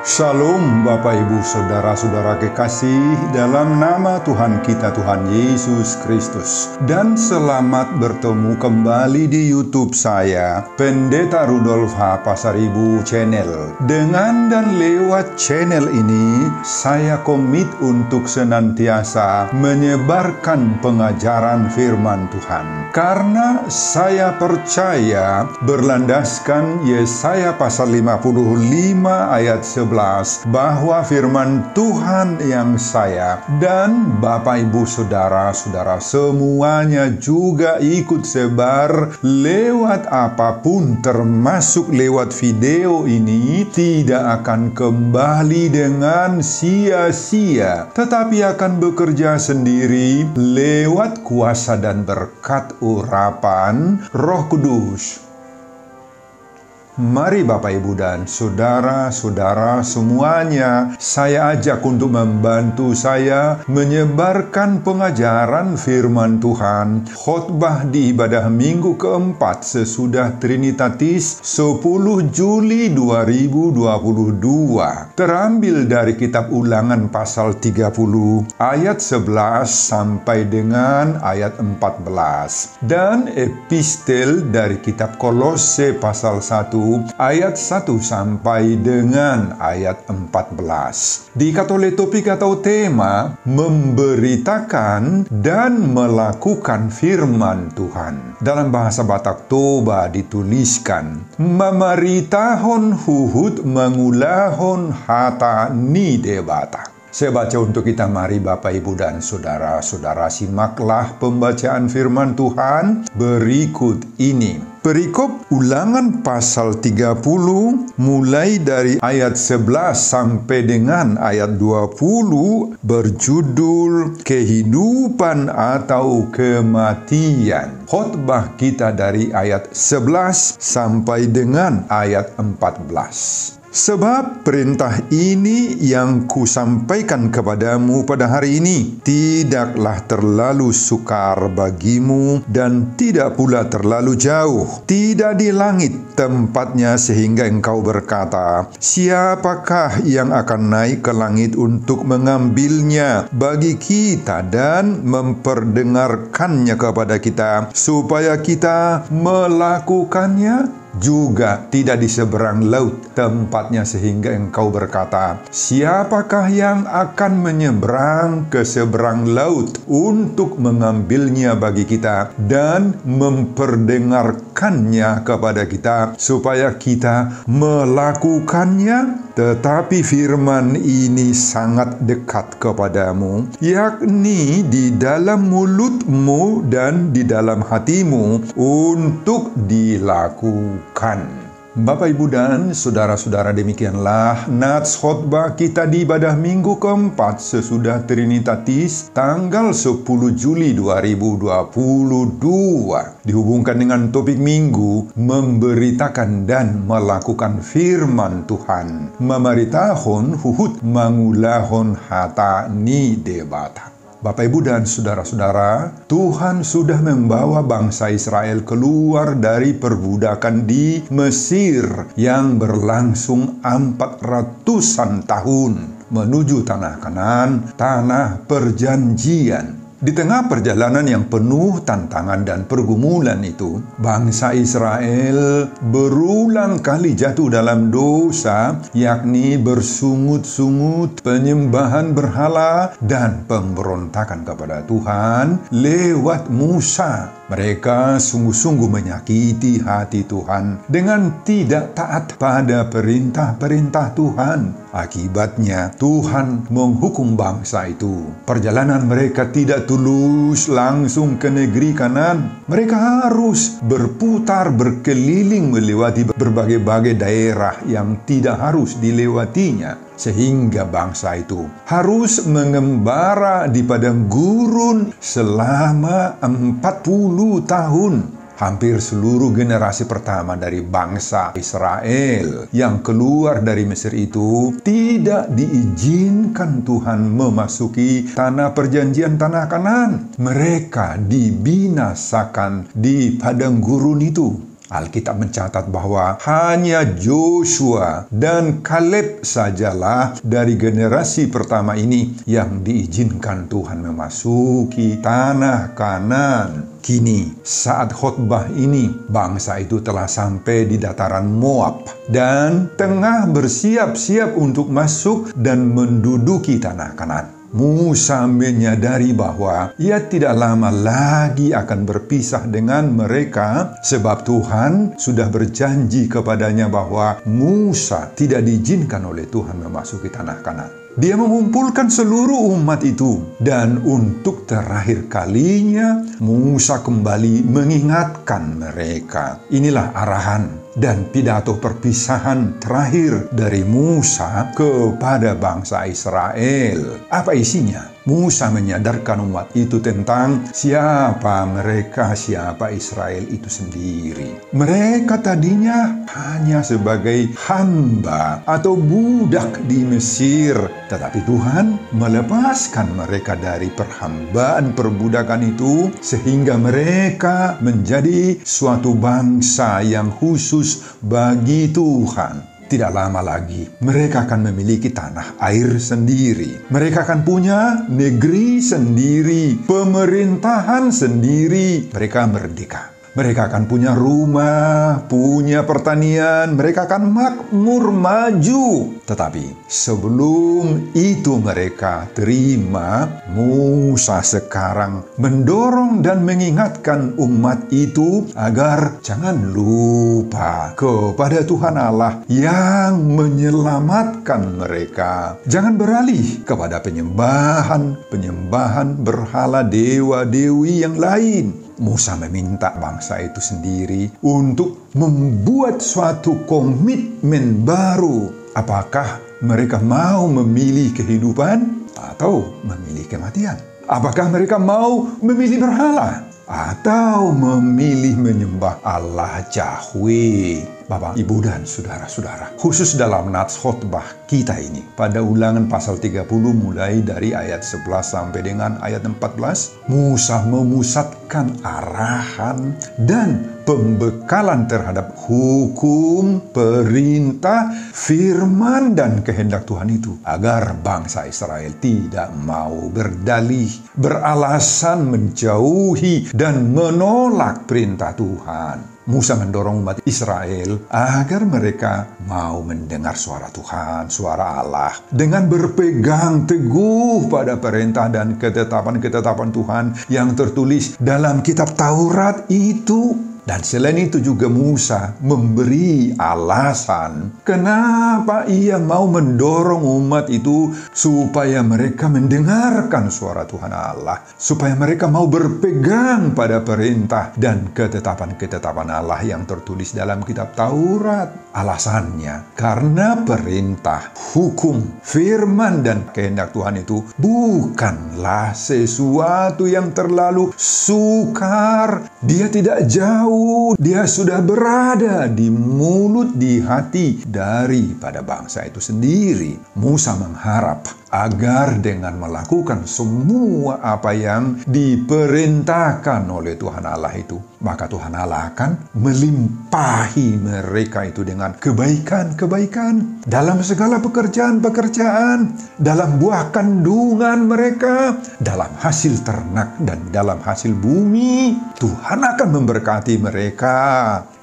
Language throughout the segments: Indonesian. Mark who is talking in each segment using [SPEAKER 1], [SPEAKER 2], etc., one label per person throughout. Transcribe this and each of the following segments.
[SPEAKER 1] Shalom Bapak Ibu Saudara-saudara kekasih dalam nama Tuhan kita Tuhan Yesus Kristus. Dan selamat bertemu kembali di YouTube saya, Pendeta Rudolf H. Pasaribu Channel. Dengan dan lewat channel ini, saya komit untuk senantiasa menyebarkan pengajaran firman Tuhan. Karena saya percaya berlandaskan Yesaya pasal 55 ayat 11 bahwa firman Tuhan yang saya dan Bapak Ibu Saudara-saudara semuanya juga ikut sebar lewat apapun termasuk lewat video ini tidak akan kembali dengan sia-sia, tetapi akan bekerja sendiri lewat kuasa dan berkat urapan Roh Kudus. Mari Bapak Ibu dan Saudara-saudara semuanya, saya ajak untuk membantu saya menyebarkan pengajaran firman Tuhan khotbah di ibadah minggu keempat sesudah Trinitatis 10 Juli 2022. Terambil dari kitab Ulangan pasal 30 ayat 11 sampai dengan ayat 14 dan epistel dari kitab Kolose pasal 1 ayat 1 sampai dengan ayat 14. Diikat oleh topik atau tema memberitakan dan melakukan firman Tuhan. Dalam bahasa Batak Toba dituliskan mamaritahon huhut mengulahon hata ni debata. Saya baca untuk kita, mari Bapak Ibu dan Saudara-saudara, simaklah pembacaan firman Tuhan berikut ini. Perikop Ulangan pasal 30 mulai dari ayat 11 sampai dengan ayat 20 berjudul Kehidupan atau Kematian. Khotbah kita dari ayat 11 sampai dengan ayat 14. Sebab perintah ini yang kusampaikan kepadamu pada hari ini tidaklah terlalu sukar bagimu dan tidak pula terlalu jauh. Tidak di langit tempatnya sehingga engkau berkata, siapakah yang akan naik ke langit untuk mengambilnya bagi kita dan memperdengarkannya kepada kita supaya kita melakukannya? Juga tidak di seberang laut tempatnya sehingga engkau berkata, siapakah yang akan menyeberang ke seberang laut untuk mengambilnya bagi kita dan memperdengarkannya kepada kita supaya kita melakukannya? Tetapi firman ini sangat dekat kepadamu, yakni di dalam mulutmu dan di dalam hatimu untuk dilakukan. Bapak, Ibu, dan Saudara-saudara, demikianlah nats khotbah kita di ibadah minggu keempat sesudah Trinitatis tanggal 10 Juli 2022. Dihubungkan dengan topik minggu memberitakan dan melakukan firman Tuhan. Mamaritahon huhut mangulahon hata ni debata. Bapak, Ibu, dan Saudara-saudara, Tuhan sudah membawa bangsa Israel keluar dari perbudakan di Mesir yang berlangsung 400-an tahun menuju tanah Kanaan, tanah perjanjian. Di tengah perjalanan yang penuh tantangan dan pergumulan itu, bangsa Israel berulang kali jatuh dalam dosa, yakni bersungut-sungut, penyembahan berhala, dan pemberontakan kepada Tuhan lewat Musa. Mereka sungguh-sungguh menyakiti hati Tuhan dengan tidak taat pada perintah-perintah Tuhan. Akibatnya, Tuhan menghukum bangsa itu. Perjalanan mereka tidak tulus langsung ke negeri Kanaan. Mereka harus berputar berkeliling melewati berbagai-bagai daerah yang tidak harus dilewatinya. Sehingga bangsa itu harus mengembara di padang gurun selama 40 tahun. Hampir seluruh generasi pertama dari bangsa Israel yang keluar dari Mesir itu tidak diizinkan Tuhan memasuki tanah perjanjian, tanah Kanaan. Mereka dibinasakan di padang gurun itu. Alkitab mencatat bahwa hanya Joshua dan Kaleb sajalah dari generasi pertama ini yang diizinkan Tuhan memasuki tanah Kanaan. Kini, saat khotbah ini, bangsa itu telah sampai di dataran Moab dan tengah bersiap-siap untuk masuk dan menduduki tanah Kanaan. Musa menyadari bahwa ia tidak lama lagi akan berpisah dengan mereka, sebab Tuhan sudah berjanji kepadanya bahwa Musa tidak diizinkan oleh Tuhan memasuki tanah Kanaan. Dia mengumpulkan seluruh umat itu, dan untuk terakhir kalinya Musa kembali mengingatkan mereka. Inilah arahan dan pidato perpisahan terakhir dari Musa kepada bangsa Israel. Apa isinya? Musa menyadarkan umat itu tentang siapa mereka, siapa Israel itu sendiri. Mereka tadinya hanya sebagai hamba atau budak di Mesir, tetapi Tuhan melepaskan mereka dari perhambaan perbudakan itu sehingga mereka menjadi suatu bangsa yang khusus bagi Tuhan. Tidak lama lagi, mereka akan memiliki tanah air sendiri. Mereka akan punya negeri sendiri, pemerintahan sendiri. Mereka merdeka. Mereka akan punya rumah, punya pertanian, mereka akan makmur maju. Tetapi sebelum itu mereka terima, Musa sekarang mendorong dan mengingatkan umat itu agar jangan lupa kepada Tuhan Allah yang menyelamatkan mereka. Jangan beralih kepada penyembahan berhala dewa-dewi yang lain. Musa meminta bangsa itu sendiri untuk membuat suatu komitmen baru. Apakah mereka mau memilih kehidupan atau memilih kematian? Apakah mereka mau memilih berhala atau memilih menyembah Allah Yahweh? Bapak, Ibu, dan saudara-saudara, khusus dalam nats khotbah kita ini, pada Ulangan pasal 30 mulai dari ayat 11 sampai dengan ayat 14, Musa memusatkan arahan dan pembekalan terhadap hukum, perintah, firman, dan kehendak Tuhan itu, agar bangsa Israel tidak mau berdalih, beralasan menjauhi, dan menolak perintah Tuhan. Musa mendorong umat Israel agar mereka mau mendengar suara Tuhan, suara Allah, dengan berpegang teguh pada perintah dan ketetapan-ketetapan Tuhan yang tertulis dalam kitab Taurat itu. Dan selain itu juga Musa memberi alasan kenapa ia mau mendorong umat itu supaya mereka mendengarkan suara Tuhan Allah, supaya mereka mau berpegang pada perintah dan ketetapan-ketetapan Allah yang tertulis dalam kitab Taurat. Alasannya karena perintah, hukum, firman, dan kehendak Tuhan itu bukanlah sesuatu yang terlalu sukar. Dia tidak jauh, dia sudah berada di mulut, di hati daripada bangsa itu sendiri. Musa mengharap agar dengan melakukan semua apa yang diperintahkan oleh Tuhan Allah itu, maka Tuhan Allah akan melimpahi mereka itu dengan kebaikan-kebaikan dalam segala pekerjaan-pekerjaan, dalam buah kandungan mereka, dalam hasil ternak, dan dalam hasil bumi. Tuhan akan memberkati mereka.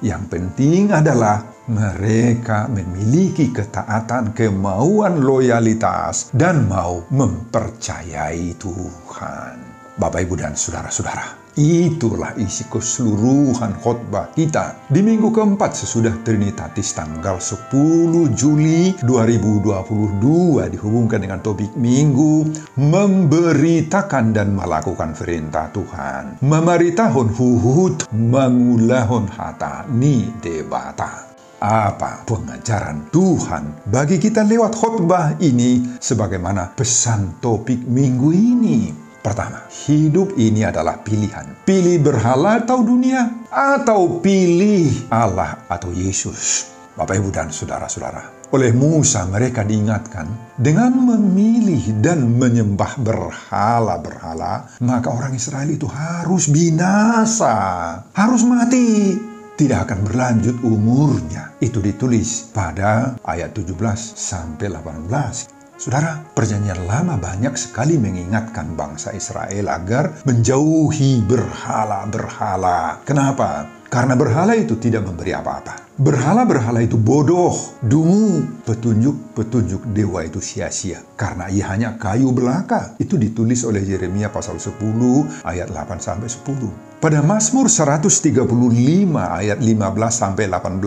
[SPEAKER 1] Yang penting adalah mereka memiliki ketaatan, kemauan, loyalitas, dan mau mempercayai Tuhan. Bapak, Ibu, dan saudara-saudara, itulah isi keseluruhan khotbah kita di minggu keempat sesudah Trinitatis tanggal 10 Juli 2022, dihubungkan dengan topik minggu memberitakan dan melakukan perintah Tuhan. Memaritahon huhut mangulahon hata ni debata. Apa pengajaran Tuhan bagi kita lewat khotbah ini sebagaimana pesan topik minggu ini? Pertama, hidup ini adalah pilihan. Pilih berhala atau dunia, atau pilih Allah atau Yesus. Bapak, Ibu, dan saudara-saudara, oleh Musa mereka diingatkan dengan memilih dan menyembah berhala-berhala, maka orang Israel itu harus binasa, harus mati. tidak akan berlanjut umurnya. Itu ditulis pada ayat 17 sampai 18. Saudara, perjanjian lama banyak sekali mengingatkan bangsa Israel agar menjauhi berhala-berhala. Kenapa? Karena berhala itu tidak memberi apa-apa. Berhala-berhala itu bodoh, dungu. Petunjuk dewa itu sia-sia. Karena ia hanya kayu belaka. Itu ditulis oleh Yeremia pasal 10 ayat 8-10. Pada Mazmur 135 ayat 15 sampai 18,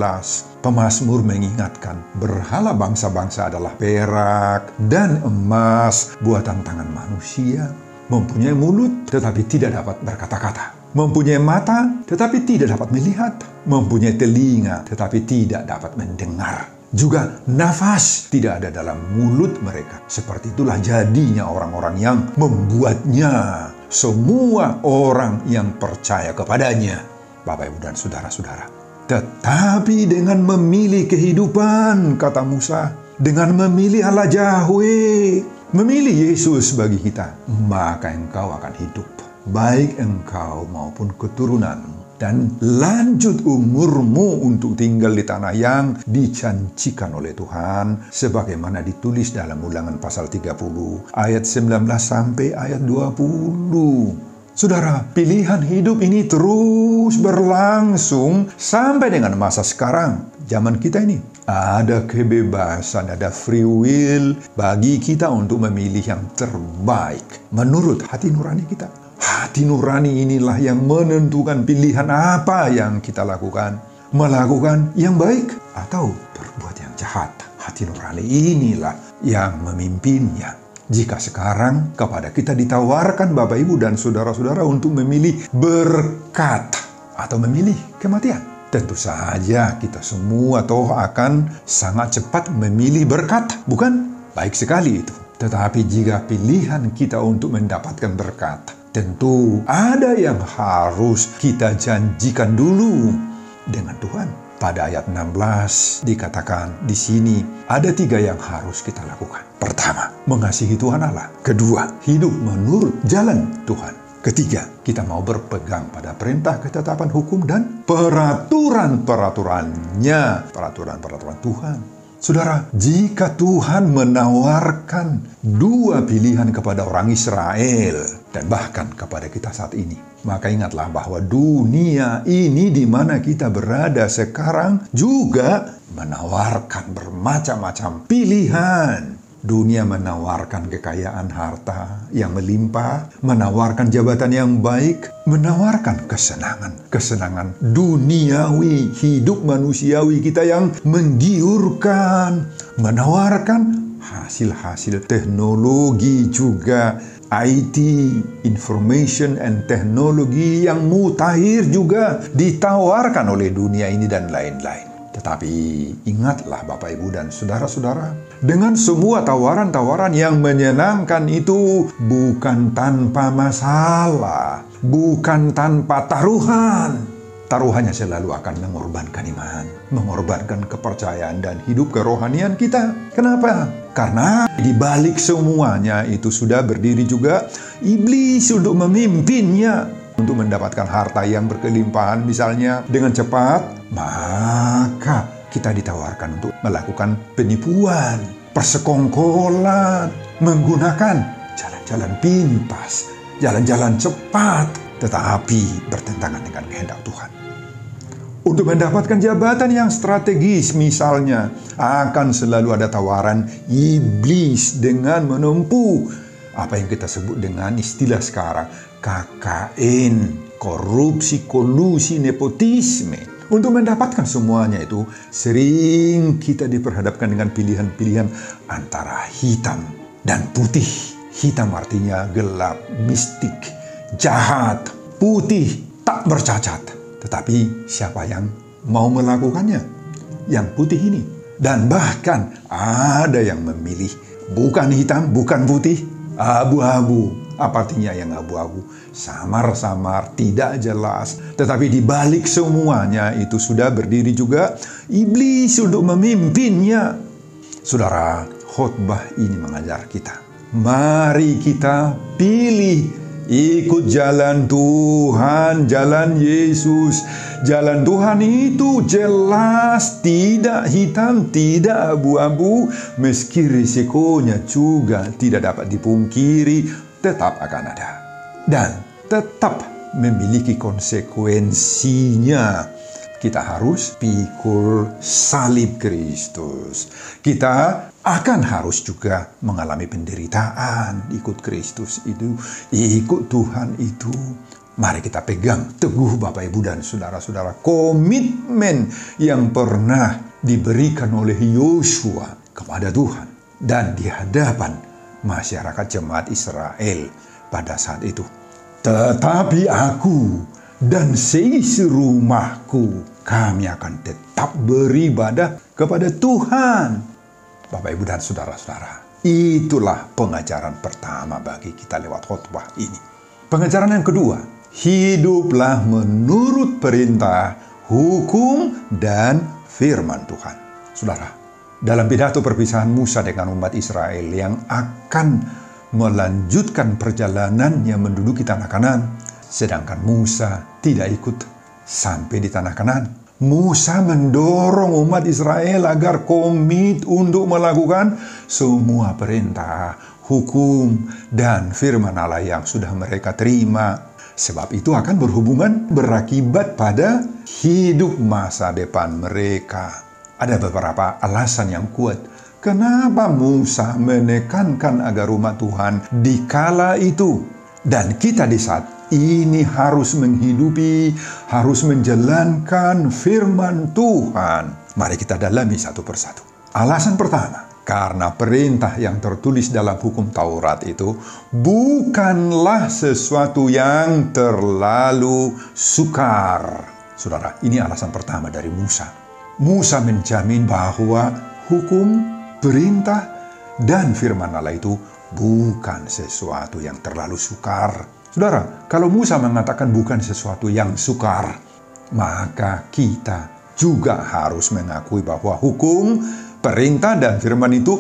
[SPEAKER 1] pemazmur mengingatkan berhala bangsa-bangsa adalah perak dan emas buatan tangan manusia. Mempunyai mulut tetapi tidak dapat berkata-kata. Mempunyai mata tetapi tidak dapat melihat. Mempunyai telinga tetapi tidak dapat mendengar. Juga nafas tidak ada dalam mulut mereka. Seperti itulah jadinya orang-orang yang membuatnya. Semua orang yang percaya kepadanya. Bapak, Ibu, dan saudara-saudara. Tetapi dengan memilih kehidupan, kata Musa, dengan memilih Allah Yahweh, memilih Yesus bagi kita, maka engkau akan hidup. Baik engkau maupun keturunanmu. Dan lanjut umurmu untuk tinggal di tanah yang dijanjikan oleh Tuhan, sebagaimana ditulis dalam Ulangan pasal 30 ayat 19 sampai ayat 20. Saudara, pilihan hidup ini terus berlangsung sampai dengan masa sekarang, zaman kita ini. Ada kebebasan, ada free will bagi kita untuk memilih yang terbaik menurut hati nurani kita. Hati nurani inilah yang menentukan pilihan apa yang kita lakukan. Melakukan yang baik atau berbuat yang jahat. Hati nurani inilah yang memimpinnya. Jika sekarang kepada kita ditawarkan Bapak, Ibu, dan saudara-saudara untuk memilih berkat atau memilih kematian, tentu saja kita semua akan sangat cepat memilih berkat. Bukan? Baik sekali itu. Tetapi jika pilihan kita untuk mendapatkan berkat, tentu ada yang harus kita janjikan dulu dengan Tuhan. Pada ayat 16 dikatakan di sini ada 3 yang harus kita lakukan. Pertama, mengasihi Tuhan Allah. Kedua, hidup menurut jalan Tuhan. Ketiga, kita mau berpegang pada perintah, ketetapan, hukum, dan peraturan-peraturannya. Peraturan-peraturan Tuhan. Saudara, jika Tuhan menawarkan 2 pilihan kepada orang Israel dan bahkan kepada kita saat ini, maka ingatlah bahwa dunia ini di mana kita berada sekarang juga menawarkan bermacam-macam pilihan. Dunia menawarkan kekayaan harta yang melimpah, menawarkan jabatan yang baik, menawarkan kesenangan duniawi, hidup manusiawi kita yang menggiurkan, menawarkan hasil-hasil teknologi juga, IT, information and technology yang mutakhir juga ditawarkan oleh dunia ini dan lain-lain. Tetapi ingatlah Bapak, Ibu, dan saudara-saudara, dengan semua tawaran-tawaran yang menyenangkan itu bukan tanpa masalah, bukan tanpa taruhan. Taruhannya selalu akan mengorbankan iman, mengorbankan kepercayaan dan hidup kerohanian kita. Kenapa? Karena di balik semuanya itu sudah berdiri juga iblis untuk memimpinnya. Untuk mendapatkan harta yang berkelimpahan misalnya dengan cepat, maka kita ditawarkan untuk melakukan penipuan, persekongkolan, menggunakan jalan-jalan pintas, jalan-jalan cepat, tetapi bertentangan dengan kehendak Tuhan. Untuk mendapatkan jabatan yang strategis misalnya, akan selalu ada tawaran iblis dengan menempuh apa yang kita sebut dengan istilah sekarang KKN, korupsi, kolusi, nepotisme. Untuk mendapatkan semuanya itu sering kita diperhadapkan dengan pilihan-pilihan antara hitam dan putih. Hitam artinya gelap, mistik, jahat. Putih tak bercacat. Tetapi siapa yang mau melakukannya? Yang putih ini. Dan bahkan ada yang memilih bukan hitam, bukan putih, abu-abu. Apa artinya yang abu-abu? Samar-samar, tidak jelas. Tetapi di balik semuanya itu sudah berdiri juga iblis untuk memimpinnya. Saudara, khotbah ini mengajar kita. Mari kita pilih ikut jalan Tuhan, jalan Yesus. Jalan Tuhan itu jelas, tidak hitam, tidak abu-abu, meski risikonya juga tidak dapat dipungkiri, tetap akan ada. Dan tetap memiliki konsekuensinya. Kita harus pikul salib Kristus. Kita akan harus juga mengalami penderitaan ikut Kristus itu, ikut Tuhan itu. Mari kita pegang teguh Bapak Ibu dan saudara-saudara komitmen yang pernah diberikan oleh Yosua kepada Tuhan dan di hadapan masyarakat jemaat Israel pada saat itu. Tetapi aku dan seisi rumahku, kami akan tetap beribadah kepada Tuhan. Bapak, Ibu, dan saudara-saudara, itulah pengajaran pertama bagi kita lewat khotbah ini. Pengajaran yang kedua, hiduplah menurut perintah, hukum, dan firman Tuhan. Saudara, dalam pidato perpisahan Musa dengan umat Israel yang akan melanjutkan perjalanannya menduduki tanah Kanaan, sedangkan Musa tidak ikut sampai di tanah Kanaan. Musa mendorong umat Israel agar komit untuk melakukan semua perintah, hukum, dan firman Allah yang sudah mereka terima. Sebab itu akan berakibat pada hidup masa depan mereka. Ada beberapa alasan yang kuat kenapa Musa menekankan agar umat Tuhan di kala itu dan kita di saat ini harus menghidupi, harus menjalankan firman Tuhan. Mari kita dalami satu persatu. Alasan pertama, karena perintah yang tertulis dalam hukum Taurat itu bukanlah sesuatu yang terlalu sukar. Saudara, ini alasan pertama dari Musa. Musa menjamin bahwa hukum, perintah, dan firman Allah itu bukan sesuatu yang terlalu sukar. Saudara, kalau Musa mengatakan bukan sesuatu yang sukar, maka kita juga harus mengakui bahwa hukum, perintah, dan firman itu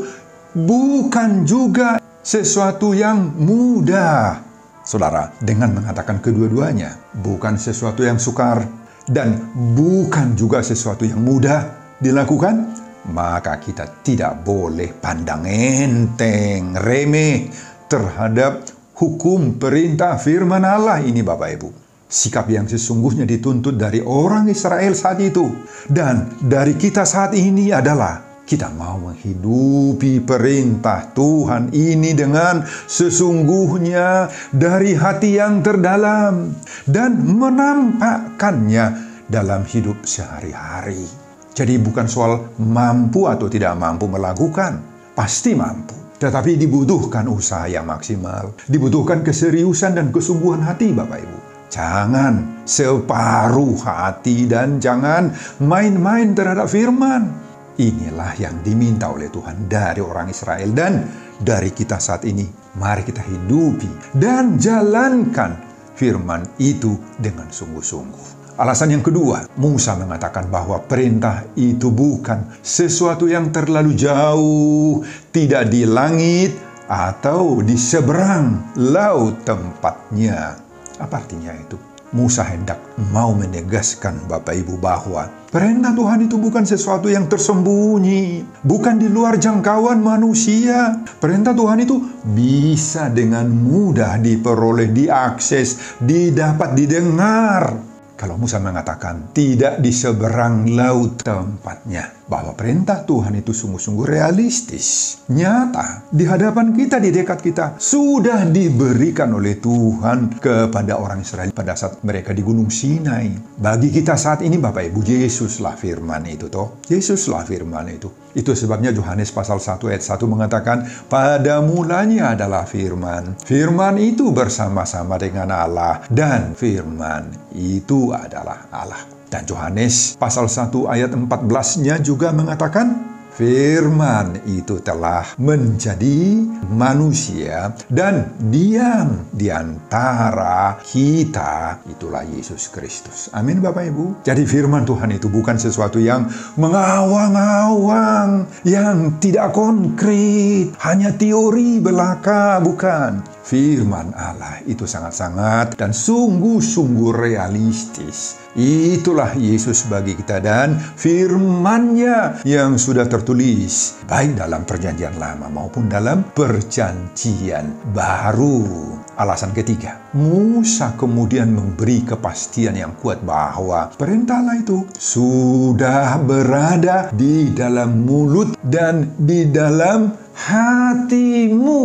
[SPEAKER 1] bukan juga sesuatu yang mudah. Saudara, dengan mengatakan kedua-duanya, bukan sesuatu yang sukar dan bukan juga sesuatu yang mudah dilakukan, maka kita tidak boleh pandang enteng, remeh terhadap hukum, perintah, firman Allah ini Bapak Ibu. Sikap yang sesungguhnya dituntut dari orang Israel saat itu dan dari kita saat ini adalah kita mau menghidupi perintah Tuhan ini dengan sesungguhnya dari hati yang terdalam dan menampakkannya dalam hidup sehari-hari. Jadi bukan soal mampu atau tidak mampu melakukan, pasti mampu. Tetapi dibutuhkan usaha yang maksimal, dibutuhkan keseriusan dan kesungguhan hati Bapak Ibu. Jangan separuh hati dan jangan main-main terhadap firman. Inilah yang diminta oleh Tuhan dari orang Israel dan dari kita saat ini. Mari kita hidupi dan jalankan firman itu dengan sungguh-sungguh. Alasan yang kedua, Musa mengatakan bahwa perintah itu bukan sesuatu yang terlalu jauh, tidak di langit atau di seberang laut tempatnya. Apa artinya itu? Musa hendak mau menegaskan Bapak Ibu bahwa perintah Tuhan itu bukan sesuatu yang tersembunyi, bukan di luar jangkauan manusia. Perintah Tuhan itu bisa dengan mudah diperoleh, diakses, didapat didengar. Kalau Musa mengatakan tidak di seberang laut tempatnya, bahwa perintah Tuhan itu sungguh-sungguh realistis, nyata, di hadapan kita, di dekat kita, sudah diberikan oleh Tuhan kepada orang Israel pada saat mereka di Gunung Sinai. Bagi kita saat ini Bapak Ibu, Yesuslah firman itu toh. Yesuslah firman itu. Itu sebabnya Yohanes pasal 1 ayat 1 mengatakan, pada mulanya adalah firman. Firman itu bersama-sama dengan Allah dan firman itu adalah Allah. Dan Yohanes pasal 1 ayat 14-nya juga mengatakan, firman itu telah menjadi manusia dan diam di antara kita. Itulah Yesus Kristus. Amin Bapak Ibu. Jadi firman Tuhan itu bukan sesuatu yang mengawang-awang, yang tidak konkret, hanya teori belaka, bukan. Firman Allah itu sangat-sangat dan sungguh-sungguh realistis. Itulah Yesus bagi kita dan firman-Nya yang sudah tertulis baik dalam perjanjian lama maupun dalam perjanjian baru. Alasan ketiga, Musa kemudian memberi kepastian yang kuat bahwa perintah Allah itu sudah berada di dalam mulut dan di dalam hatimu,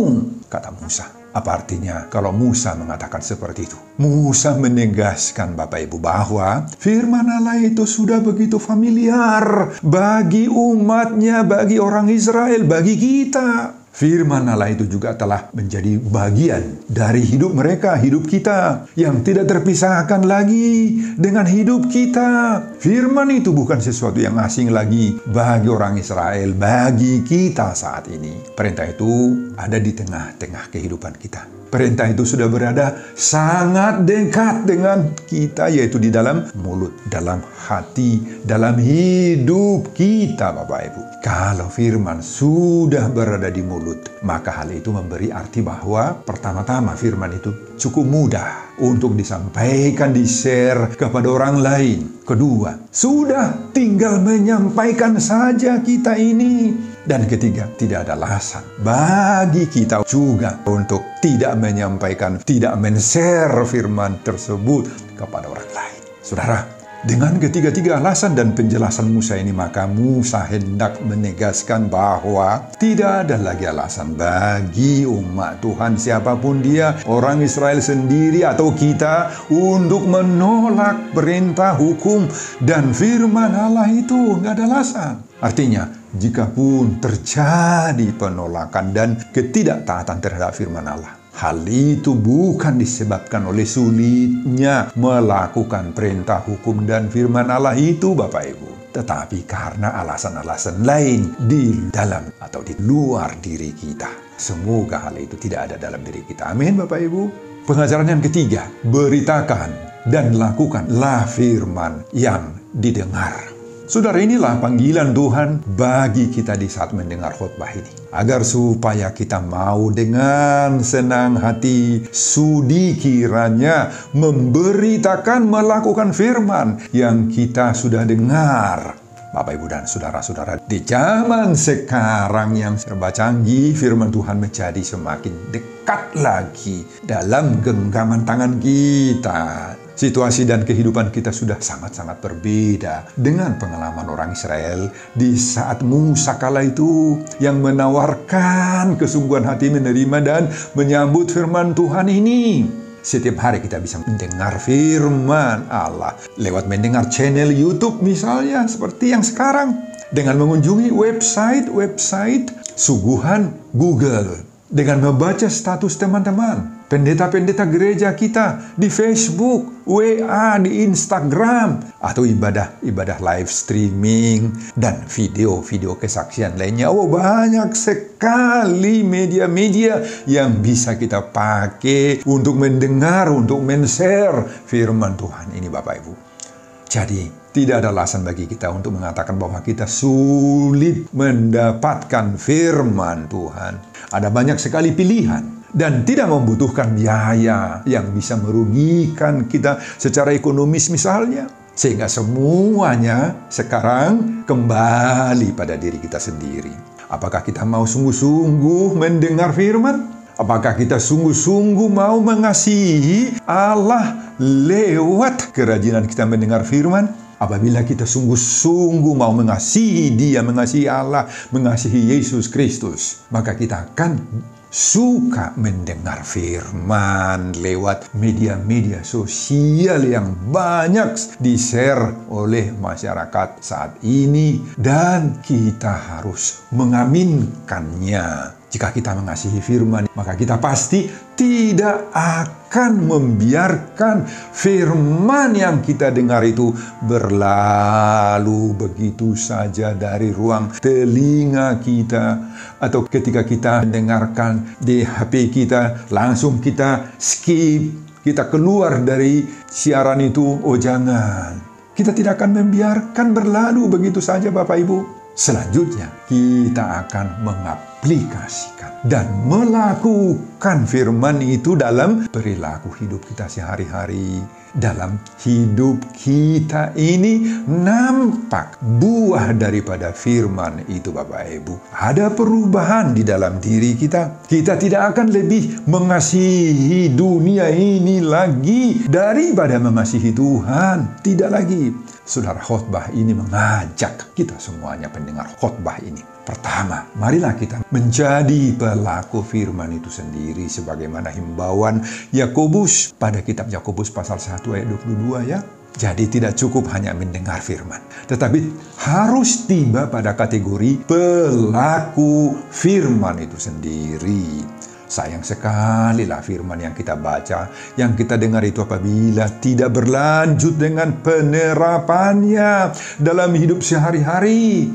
[SPEAKER 1] kata Musa. Apa artinya kalau Musa mengatakan seperti itu? Musa menegaskan Bapak Ibu bahwa firman Allah itu sudah begitu familiar bagi umatnya, bagi orang Israel, bagi kita. Firman Allah itu juga telah menjadi bagian dari hidup mereka, hidup kita, yang tidak terpisahkan lagi dengan hidup kita. Firman itu bukan sesuatu yang asing lagi bagi orang Israel, bagi kita saat ini. Perintah itu ada di tengah-tengah kehidupan kita. Perintah itu sudah berada sangat dekat dengan kita, yaitu di dalam mulut, dalam hati, dalam hidup kita, Bapak Ibu. Kalau firman sudah berada di mulut, maka hal itu memberi arti bahwa pertama-tama firman itu cukup mudah untuk disampaikan, di-share kepada orang lain. Kedua, sudah tinggal menyampaikan saja kita ini. Dan ketiga, tidak ada alasan bagi kita juga untuk tidak menyampaikan, tidak men-share firman tersebut kepada orang lain. Saudara, dengan ketiga-tiga alasan dan penjelasan Musa ini, maka Musa hendak menegaskan bahwa tidak ada lagi alasan bagi umat Tuhan siapapun dia, orang Israel sendiri atau kita, untuk menolak perintah, hukum, dan firman Allah itu. Nggak ada alasan. Artinya, jikapun terjadi penolakan dan ketidaktaatan terhadap firman Allah, hal itu bukan disebabkan oleh sulitnya melakukan perintah, hukum, dan firman Allah itu, Bapak Ibu, tetapi karena alasan-alasan lain di dalam atau di luar diri kita. Semoga hal itu tidak ada dalam diri kita. Amin, Bapak Ibu. Pengajaran yang ketiga, beritakan dan lakukanlah firman yang didengar. Saudara, inilah panggilan Tuhan bagi kita di saat mendengar khotbah ini. Agar supaya kita mau dengan senang hati, sudi kiranya memberitakan, melakukan firman yang kita sudah dengar. Bapak, Ibu, dan saudara-saudara, di zaman sekarang yang serba canggih, firman Tuhan menjadi semakin dekat lagi dalam genggaman tangan kita. Situasi dan kehidupan kita sudah sangat-sangat berbeda dengan pengalaman orang Israel di saat Musa kala itu yang menawarkan kesungguhan hati menerima dan menyambut firman Tuhan ini. Setiap hari kita bisa mendengar firman Allah lewat mendengar channel YouTube misalnya seperti yang sekarang, dengan mengunjungi website suguhan Google, dengan membaca status teman-teman, pendeta-pendeta gereja kita di Facebook, WA, di Instagram, atau ibadah live streaming, dan video-video kesaksian lainnya. Oh, banyak sekali media-media yang bisa kita pakai untuk mendengar, untuk men-share firman Tuhan ini, Bapak Ibu. Jadi, tidak ada alasan bagi kita untuk mengatakan bahwa kita sulit mendapatkan firman Tuhan. Ada banyak sekali pilihan dan tidak membutuhkan biaya yang bisa merugikan kita secara ekonomis misalnya. Sehingga semuanya sekarang kembali pada diri kita sendiri. Apakah kita mau sungguh-sungguh mendengar firman? Apakah kita sungguh-sungguh mau mengasihi Allah lewat kerajinan kita mendengar firman? Apabila kita sungguh-sungguh mau mengasihi Dia, mengasihi Allah, mengasihi Yesus Kristus, maka kita akan suka mendengar firman lewat media-media sosial yang banyak di-share oleh masyarakat saat ini, dan kita harus mengaminkannya. Jika kita mengasihi firman, maka kita pasti tidak akan membiarkan firman yang kita dengar itu berlalu begitu saja dari ruang telinga kita, atau ketika kita mendengarkan di HP kita, langsung kita skip, kita keluar dari siaran itu. Oh, jangan. Kita tidak akan membiarkan berlalu begitu saja, Bapak Ibu. Selanjutnya, kita akan mengupload aplikasikan dan melakukan firman itu dalam perilaku hidup kita sehari-hari. Dalam hidup kita ini nampak buah daripada firman itu, Bapak Ibu. Ada perubahan di dalam diri kita. Kita tidak akan lebih mengasihi dunia ini lagi daripada mengasihi Tuhan. Tidak lagi. Saudara, khotbah ini mengajak kita semuanya pendengar khotbah ini. Pertama, marilah kita menjadi pelaku firman itu sendiri sebagaimana himbauan Yakobus pada kitab Yakobus pasal 1 ayat 22 ya. Jadi tidak cukup hanya mendengar firman, tetapi harus tiba pada kategori pelaku firman itu sendiri. Sayang sekali lah firman yang kita baca, yang kita dengar itu apabila tidak berlanjut dengan penerapannya dalam hidup sehari-hari.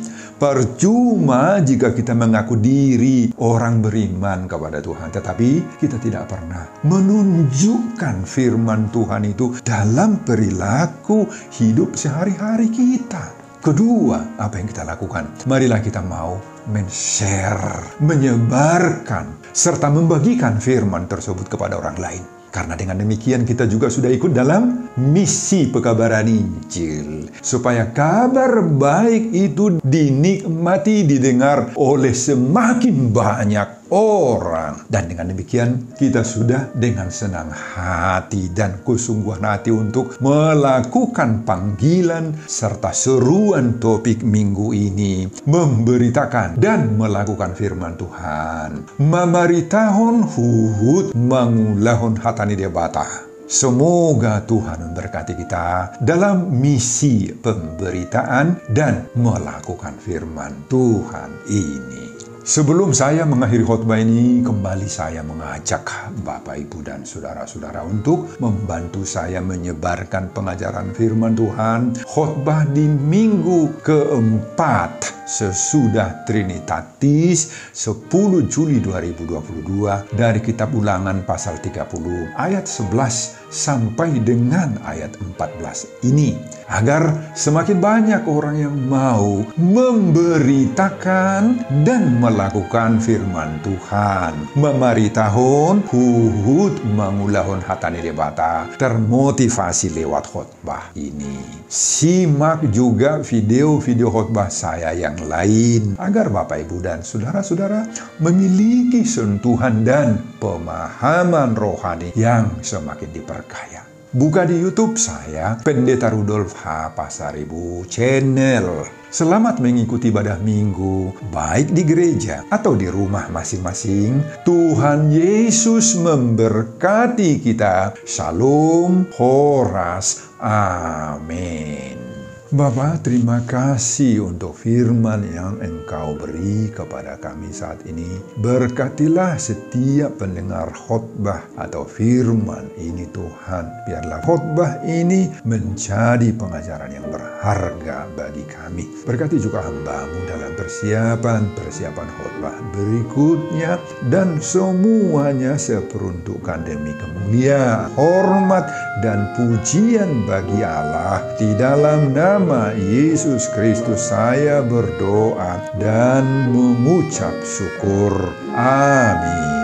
[SPEAKER 1] Percuma jika kita mengaku diri orang beriman kepada Tuhan, tetapi kita tidak pernah menunjukkan firman Tuhan itu dalam perilaku hidup sehari-hari kita. Kedua, apa yang kita lakukan? Marilah kita mau men-share, menyebarkan, serta membagikan firman tersebut kepada orang lain. Karena dengan demikian kita juga sudah ikut dalam misi pekabaran Injil. Supaya kabar baik itu dinikmati, didengar oleh semakin banyak orang. Dan dengan demikian kita sudah dengan senang hati dan kesungguhan hati untuk melakukan panggilan serta seruan topik minggu ini. Memberitakan dan melakukan firman Tuhan. Mamaritahon huhut mangulahon hatani debata. Semoga Tuhan memberkati kita dalam misi pemberitaan dan melakukan firman Tuhan ini. Sebelum saya mengakhiri khotbah ini, kembali saya mengajak Bapak, Ibu, dan saudara-saudara untuk membantu saya menyebarkan pengajaran firman Tuhan khotbah di minggu keempat sesudah Trinitatis 10 Juli 2022 dari kitab Ulangan pasal 30 ayat 11 sampai dengan ayat 14 ini, agar semakin banyak orang yang mau memberitakan dan melakukan firman Tuhan. Memaritahon huhut mangulahon hatani debata, termotivasi lewat khotbah ini. Simak juga video-video khotbah saya yang lain agar Bapak, Ibu, dan saudara-saudara memiliki sentuhan dan pemahaman rohani yang semakin diperkaya. Buka di YouTube saya, Pendeta Rudolf H. Pasaribu Channel. Selamat mengikuti ibadah minggu, baik di gereja atau di rumah masing-masing. Tuhan Yesus memberkati kita. Shalom, Horas, amin. Bapa, terima kasih untuk firman yang Engkau beri kepada kami saat ini. Berkatilah setiap pendengar khotbah atau firman ini Tuhan. Biarlah khotbah ini menjadi pengajaran yang berharga bagi kami. Berkati juga hamba-Mu dalam persiapan khotbah berikutnya. Dan semuanya seperuntukkan demi kemuliaan, hormat, dan pujian bagi Allah. Di dalam nama Yesus Kristus saya berdoa dan mengucap syukur. Amin.